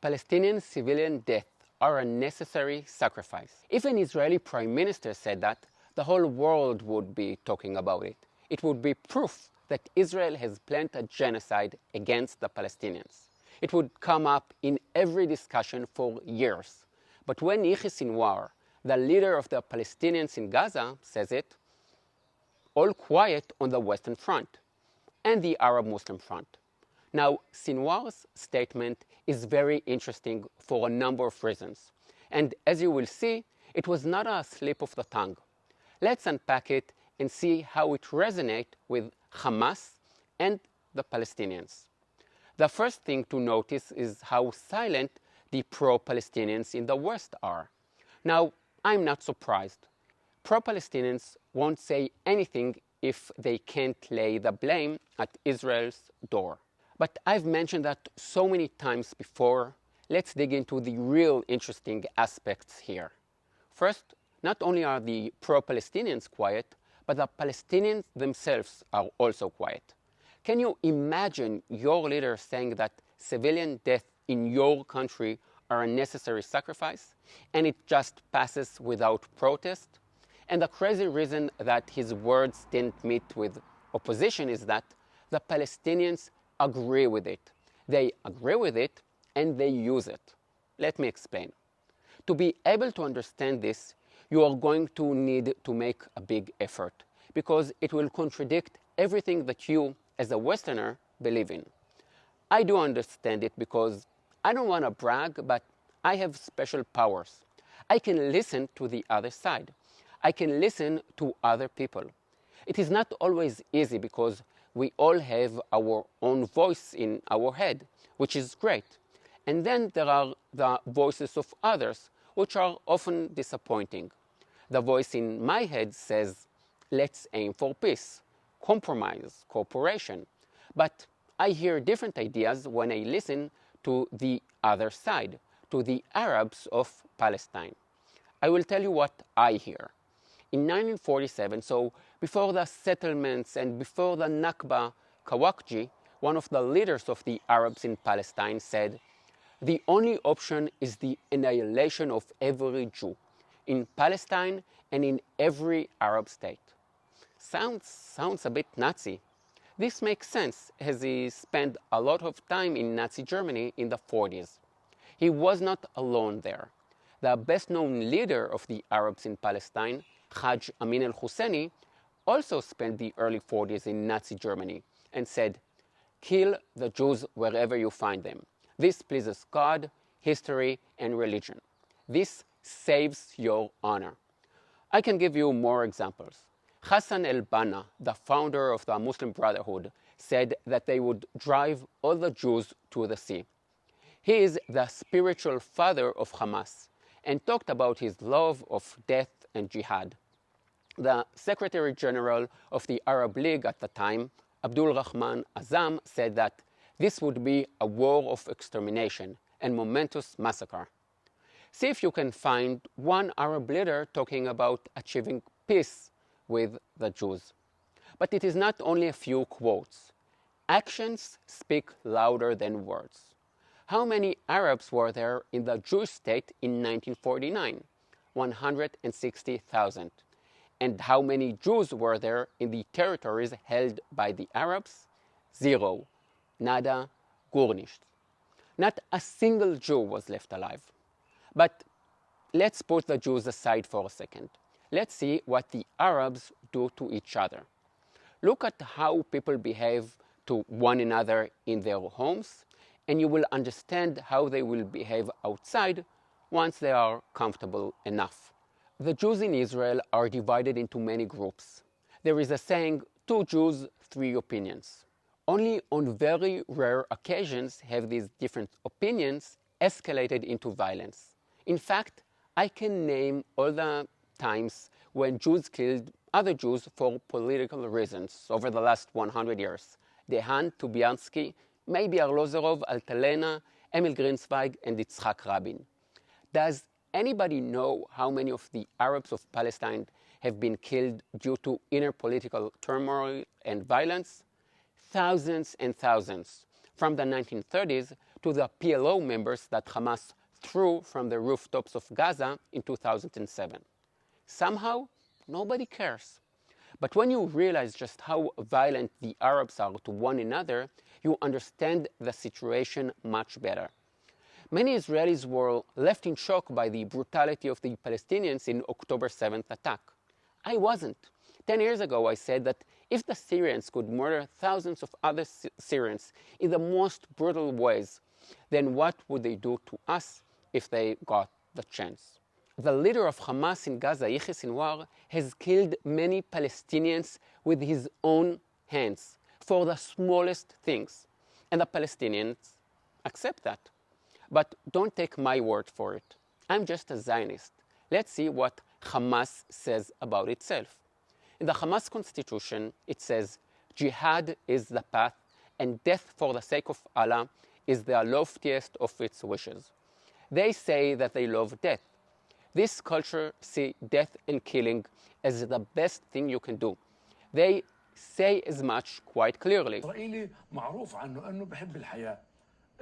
Palestinian civilian deaths are a necessary sacrifice. If an Israeli prime minister said that, the whole world would be talking about it. It would be proof that Israel has planned a genocide against the Palestinians. It would come up in every discussion for years. But when Yahya Sinwar, the leader of the Palestinians in Gaza, says it, all quiet on the Western Front and the Arab Muslim Front. Now, Sinwar's statement is very interesting for a number of reasons. And as you will see, it was not a slip of the tongue. Let's unpack it and see how it resonates with Hamas and the Palestinians. The first thing to notice is how silent the pro-Palestinians in the West are. Now, I'm not surprised. Pro-Palestinians won't say anything if they can't lay the blame at Israel's door. But I've mentioned that so many times before. Let's dig into the real interesting aspects here. First, not only are the pro-Palestinians quiet, but the Palestinians themselves are also quiet. Can you imagine your leader saying that civilian death in your country are a necessary sacrifice, and it just passes without protest? And the crazy reason that his words didn't meet with opposition is that the Palestinians agree with it. They agree with it and they use it. Let me explain. To be able to understand this, you are going to need to make a big effort, because it will contradict everything that you, as a Westerner, believe in. I do understand it because I don't want to brag, but I have special powers. I can listen to the other side. I can listen to other people. It is not always easy because we all have our own voice in our head, which is great. And then there are the voices of others, which are often disappointing. The voice in my head says, let's aim for peace, compromise, cooperation. But I hear different ideas when I listen to the other side, to the Arabs of Palestine. I will tell you what I hear. In 1947, so before the settlements and before the Nakba, Kawakji, one of the leaders of the Arabs in Palestine, said, "The only option is the annihilation of every Jew in Palestine and in every Arab state." Sounds a bit Nazi. This makes sense, as he spent a lot of time in Nazi Germany in the 40s. He was not alone there. The best-known leader of the Arabs in Palestine, Hajj Amin al-Husseini, also spent the early 40s in Nazi Germany and said, "Kill the Jews wherever you find them. This pleases God, history, and religion. This saves your honor." I can give you more examples. Hassan el-Banna, the founder of the Muslim Brotherhood, said that they would drive all the Jews to the sea. He is the spiritual father of Hamas and talked about his love of death and jihad. The Secretary General of the Arab League at the time, Abdul Rahman Azam, said that this would be a war of extermination and momentous massacre. See if you can find one Arab leader talking about achieving peace with the Jews. But it is not only a few quotes. Actions speak louder than words. How many Arabs were there in the Jewish state in 1949? 160,000. And how many Jews were there in the territories held by the Arabs? 0. Nada, gar nichts. Not a single Jew was left alive. But let's put the Jews aside for a second. Let's see what the Arabs do to each other. Look at how people behave to one another in their homes, and you will understand how they will behave outside once they are comfortable enough. The Jews in Israel are divided into many groups. There is a saying, 2 Jews, 3 opinions. Only on very rare occasions have these different opinions escalated into violence. In fact, I can name all the times when Jews killed other Jews for political reasons over the last 100 years. Dehan, Tubiansky, maybe Arlozorov, Altalena, Emil Grünzweig, and Yitzhak Rabin. Does anybody know how many of the Arabs of Palestine have been killed due to inner political turmoil and violence? Thousands and thousands, from the 1930s to the PLO members that Hamas threw from the rooftops of Gaza in 2007. Somehow, nobody cares. But when you realize just how violent the Arabs are to one another, you understand the situation much better. Many Israelis were left in shock by the brutality of the Palestinians in October 7th attack. I wasn't. 10 years ago, I said that if the Syrians could murder thousands of other Syrians in the most brutal ways, then what would they do to us if they got the chance? The leader of Hamas in Gaza, Yahya Sinwar, has killed many Palestinians with his own hands for the smallest things. And the Palestinians accept that. But don't take my word for it. I'm just a Zionist. Let's see what Hamas says about itself. In the Hamas constitution, it says, jihad is the path, and death for the sake of Allah is the loftiest of its wishes. They say that they love death. This culture sees death and killing as the best thing you can do. They say as much quite clearly. إسرائيلي معروف عنه أنه بحب الحياة.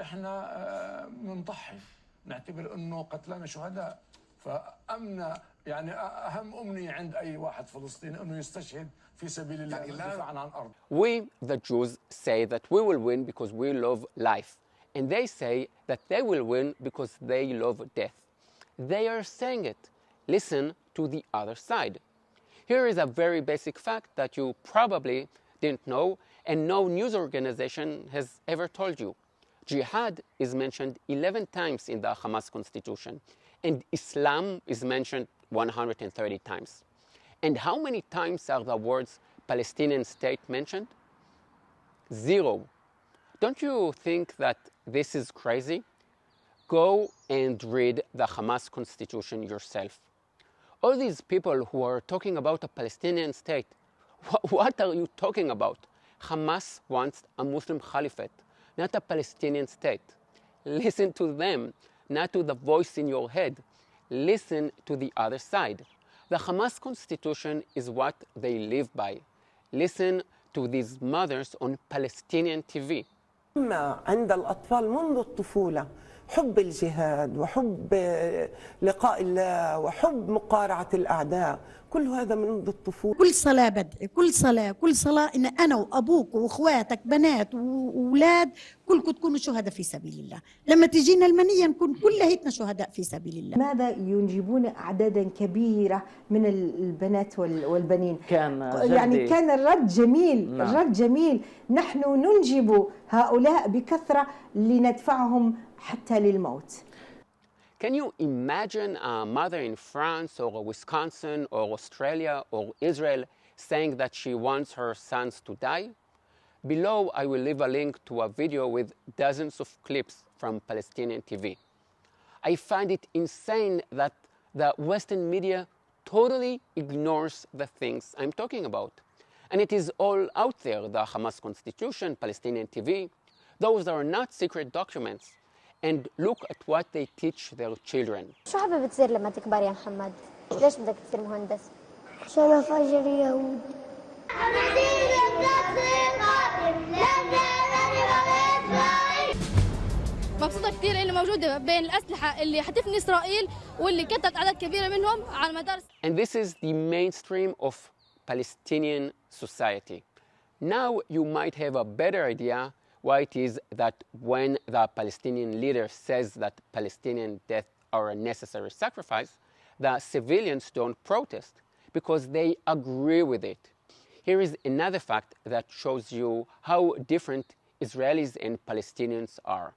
إحنا نضحي نعتبر أنه قتلانا شهداء. فأمنا يعني أهم أمنية عند أي واحد فلسطيني أنه يستشهد في سبيل الله دفاعا عن أرض. We, the Jews, say that we will win because we love life. And they say that they will win because they love death. They are saying it. Listen to the other side. Here is a very basic fact that you probably didn't know and no news organization has ever told you. Jihad is mentioned 11 times in the Hamas constitution, and Islam is mentioned 130 times. And how many times are the words Palestinian state mentioned? 0. Don't you think that this is crazy? Go and read the Hamas constitution yourself. All these people who are talking about a Palestinian state, what are you talking about? Hamas wants a Muslim caliphate, not a Palestinian state. Listen to them, not to the voice in your head. Listen to the other side. The Hamas constitution is what they live by. Listen to these mothers on Palestinian TV. عند الأطفال منذ الطفولة حب الجهاد وحب لقاء الله وحب مقارعة الأعداء كل هذا منذ الطفولة. كل صلاة بدعي كل صلاة إن أنا وأبوك وأخواتك بنات وأولاد كلكم تكونوا شهداء في سبيل الله. لما تجينا المنية نكون كلنا شهداء في سبيل الله. ماذا ينجبون أعدادا كبيرة من البنات والبنين؟ يعني كان الرد جميل. الرد جميل. نحن ننجب هؤلاء بكثرة لندفعهم حتى للموت. Can you imagine a mother in France or Wisconsin or Australia or Israel saying that she wants her sons to die? Below, I will leave a link to a video with dozens of clips from Palestinian TV. I find it insane that the Western media totally ignores the things I'm talking about. And it is all out there, the Hamas Constitution, Palestinian TV. Those are not secret documents. And look at what they teach their children. شو حابب تصير لما تكبر يا محمد؟ ليش بدك تصير مهندس؟ عشان أفجر اليهود. مبسوطة كثير إنه موجودة بين الأسلحة اللي حتفني إسرائيل واللي قتلت أعداد كبيرة منهم على مدار. And this is the mainstream of Palestinian society. Now you might have a better idea why it is that when the Palestinian leader says that Palestinian deaths are a necessary sacrifice, the civilians don't protest because they agree with it. Here is another fact that shows you how different Israelis and Palestinians are.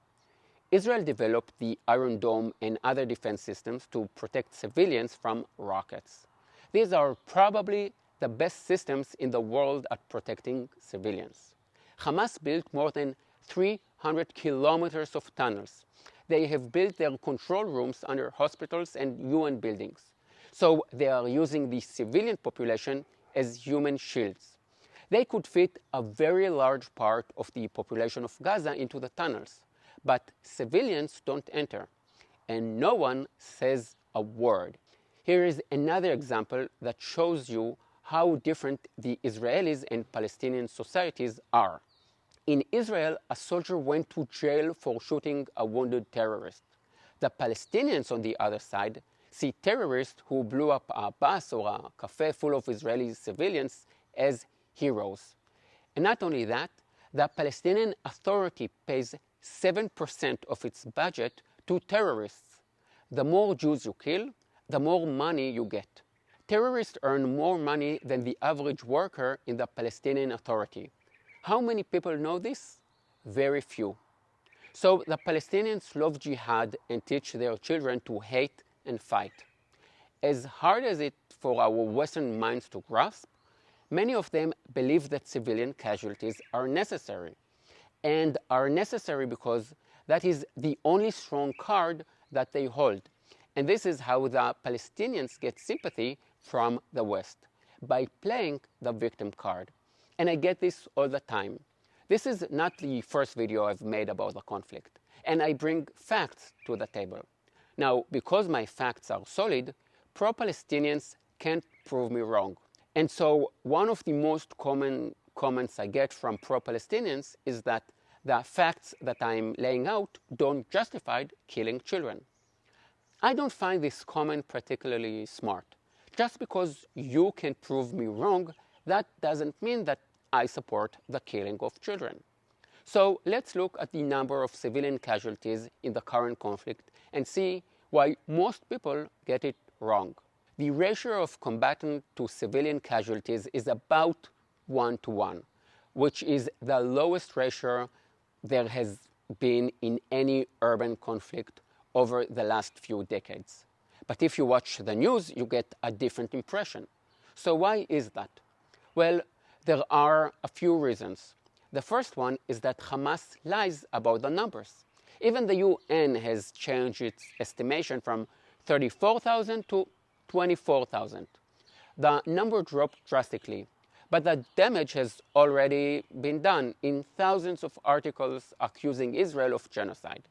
Israel developed the Iron Dome and other defense systems to protect civilians from rockets. These are probably the best systems in the world at protecting civilians. Hamas built more than 300 kilometers of tunnels. They have built their control rooms under hospitals and UN buildings. So they are using the civilian population as human shields. They could fit a very large part of the population of Gaza into the tunnels, but civilians don't enter, and no one says a word. Here is another example that shows you how different the Israelis and Palestinian societies are. In Israel, a soldier went to jail for shooting a wounded terrorist. The Palestinians, on the other side, see terrorists who blew up a bus or a cafe full of Israeli civilians as heroes. And not only that, the Palestinian Authority pays 7% of its budget to terrorists. The more Jews you kill, the more money you get. Terrorists earn more money than the average worker in the Palestinian Authority. How many people know this? Very few. So the Palestinians love jihad and teach their children to hate and fight. As hard as it for our Western minds to grasp, many of them believe that civilian casualties are necessary, and are necessary because that is the only strong card that they hold. And this is how the Palestinians get sympathy from the West, by playing the victim card. And I get this all the time. This is not the first video I've made about the conflict, and I bring facts to the table. Now, because my facts are solid, pro-Palestinians can't prove me wrong. And so one of the most common comments I get from pro-Palestinians is that the facts that I'm laying out don't justify killing children. I don't find this comment particularly smart. Just because you can prove me wrong, that doesn't mean that I support the killing of children. So let's look at the number of civilian casualties in the current conflict and see why most people get it wrong. The ratio of combatant to civilian casualties is about 1-to-1, which is the lowest ratio there has been in any urban conflict over the last few decades. But if you watch the news, you get a different impression. So why is that? Well, there are a few reasons. The first one is that Hamas lies about the numbers. Even the UN has changed its estimation from 34,000 to 24,000. The number dropped drastically, but the damage has already been done in thousands of articles accusing Israel of genocide.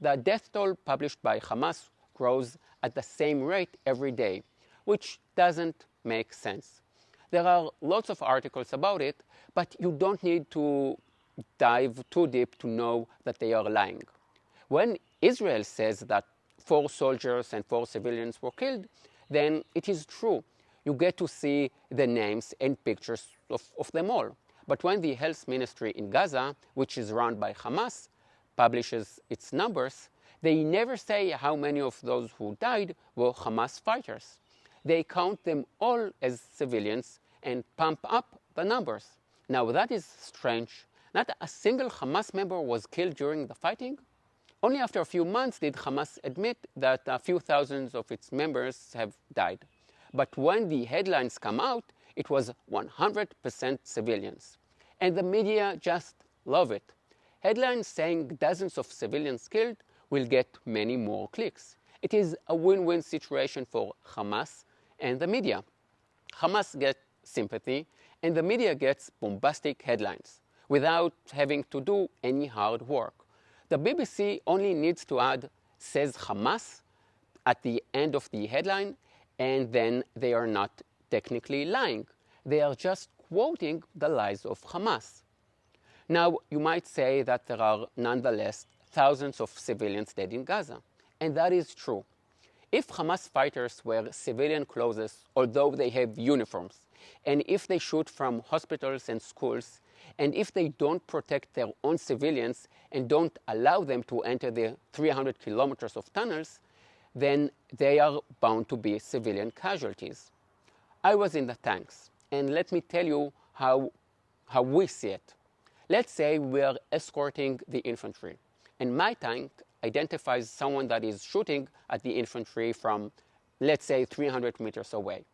The death toll published by Hamas grows at the same rate every day, which doesn't make sense. There are lots of articles about it, but you don't need to dive too deep to know that they are lying. When Israel says that 4 soldiers and 4 civilians were killed, then it is true. You get to see the names and pictures of them all. But when the health ministry in Gaza, which is run by Hamas, publishes its numbers, they never say how many of those who died were Hamas fighters. They count them all as civilians and pump up the numbers. Now that is strange. Not a single Hamas member was killed during the fighting. Only after a few months did Hamas admit that a few thousands of its members have died. But when the headlines come out, it was 100% civilians. And the media just love it. Headlines saying dozens of civilians killed will get many more clicks. It is a win-win situation for Hamas and the media. Hamas gets sympathy, and the media gets bombastic headlines without having to do any hard work. The BBC only needs to add "says Hamas" at the end of the headline, and then they are not technically lying. They are just quoting the lies of Hamas. Now, you might say that there are nonetheless thousands of civilians dead in Gaza, and that is true. If Hamas fighters wear civilian clothes, although they have uniforms, and if they shoot from hospitals and schools, and if they don't protect their own civilians and don't allow them to enter the 300 kilometers of tunnels, then they are bound to be civilian casualties. I was in the tanks, and let me tell you how we see it. Let's say we are escorting the infantry, and my tank identifies someone that is shooting at the infantry from, let's say, 300 meters away.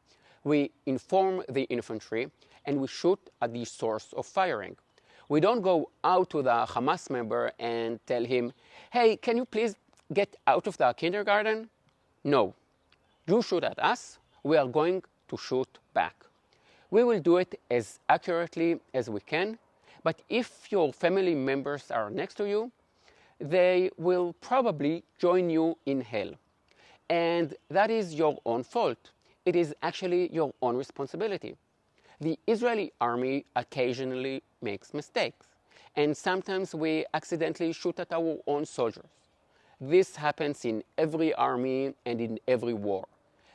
We inform the infantry, and we shoot at the source of firing. We don't go out to the Hamas member and tell him, "Hey, can you please get out of the kindergarten?" No. You shoot at us, we are going to shoot back. We will do it as accurately as we can, but if your family members are next to you, they will probably join you in hell. And that is your own fault. It is actually your own responsibility. The Israeli army occasionally makes mistakes, and sometimes we accidentally shoot at our own soldiers. This happens in every army and in every war.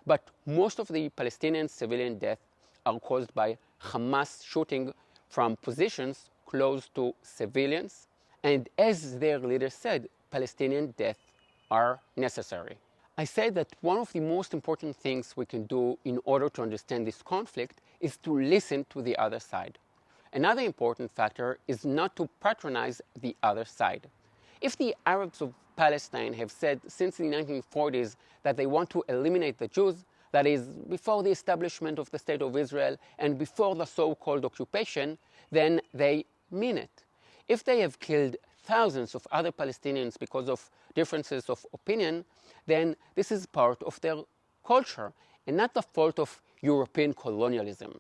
But most of the Palestinian civilian deaths are caused by Hamas shooting from positions close to civilians. And as their leader said, Palestinian deaths are necessary. I said that one of the most important things we can do in order to understand this conflict is to listen to the other side. Another important factor is not to patronize the other side. If the Arabs of Palestine have said since the 1940s that they want to eliminate the Jews, that is, before the establishment of the State of Israel and before the so-called occupation, then they mean it. If they have killed thousands of other Palestinians because of differences of opinion, then this is part of their culture and not the fault of European colonialism.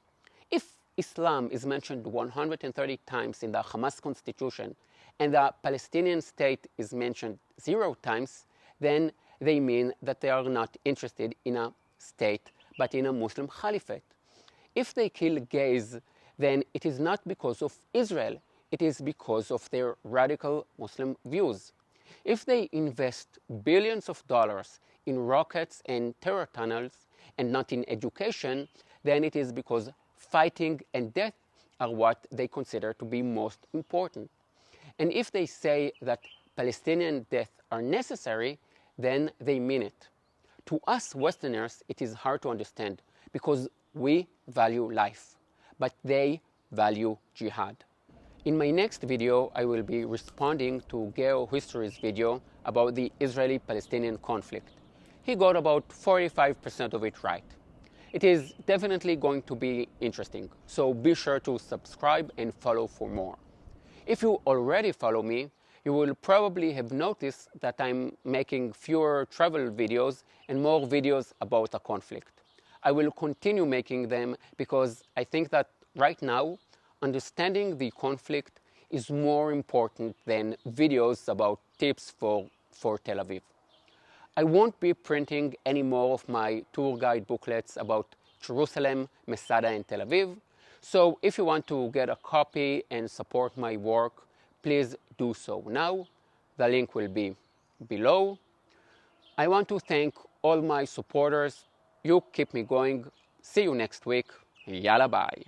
If Islam is mentioned 130 times in the Hamas constitution and the Palestinian state is mentioned 0 times, then they mean that they are not interested in a state but in a Muslim caliphate. If they kill gays, then it is not because of Israel, it is because of their radical Muslim views. If they invest billions of dollars in rockets and terror tunnels and not in education, then it is because fighting and death are what they consider to be most important. And if they say that Palestinian deaths are necessary, then they mean it. To us Westerners, it is hard to understand because we value life, but they value jihad. In my next video, I will be responding to Geo History's video about the Israeli-Palestinian conflict. He got about 45% of it right. It is definitely going to be interesting, so be sure to subscribe and follow for more. If you already follow me, you will probably have noticed that I'm making fewer travel videos and more videos about the conflict. I will continue making them because I think that right now, understanding the conflict is more important than videos about tips for Tel Aviv. I won't be printing any more of my tour guide booklets about Jerusalem, Masada, and Tel Aviv. So if you want to get a copy and support my work, please do so now. The link will be below. I want to thank all my supporters. You keep me going. See you next week. Yalla bye.